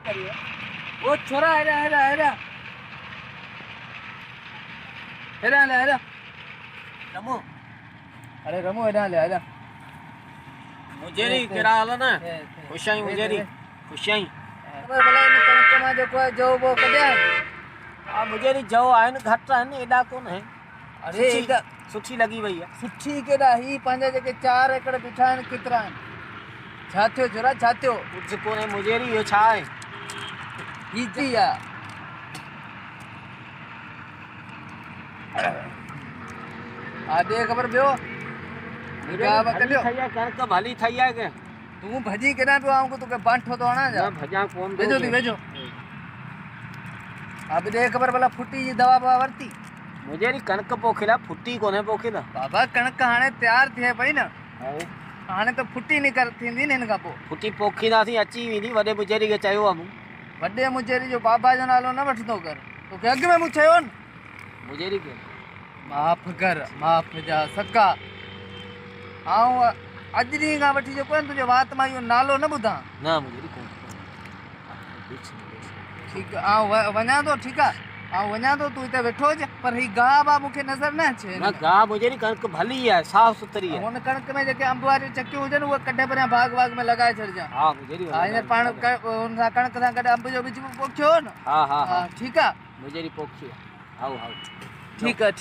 वो छोरा हेरा हेरा हेरा हेरा ले हेरा रमो अरे रमो हेरा ले हेरा मुजेरी केड़ा हाल ना खुशाई मुजेरी खुशाई खबर भला इन कणक में जो कोई जो वो कदे आ मुजेरी जो आइन घट आइन एडा कोन है अरे एडा सुठी लगी वई है सुठी केड़ा ही पंजा जे के 4 एकड़ बिठान कितरा छा थियो छोरा छा थियो कुछ कोने मुजेरी यो छा है इजी या आ दे खबर बियो गावा कलियो थैया कणक भली थैया के तू भजी केना पे आऊं को तो के बांठो तो आना जा ना भजा कोन भेजो दी भेजो अब दे खबर भला फुटी जी दवा बवा वरती मुजेरी कणक पोखिला फुटी कोने पोखिला बाबा कणक हाने तैयार थे पई ना हाने तो फुटी नहीं कर थींदी ने इनका पो फुटी पोखिला थी अची विनी वडे मुजेरी के चयो हम वड्डे मुजेरी जो बाबा जो नालो न वठदो कर तो के अग में मु छयो न मुजेरी के माफ कर माफ जा सका आऊं अजनी का वठी जो कोन तुझे बात मा यो नालो न बुधा ना मुजेरी कोन ठीक आ वना तो ठीक आ वना तो तू इते बैठो जे पर ही गा बा मुखे नजर न छे ना गा मुजेरी कणक भली है साफ सुथरी है उन कणक में जे अंब वाली चक्की हुजन वो कड्डे पर भाग भाग में लगाए छड़ जा हां मुजेरी हां इन पाण उन सा कणक सा कड्डे अंब जो बीच पोखियो न हां हां ठीक आ मुजेरी पोखी आओ आओ ठीक है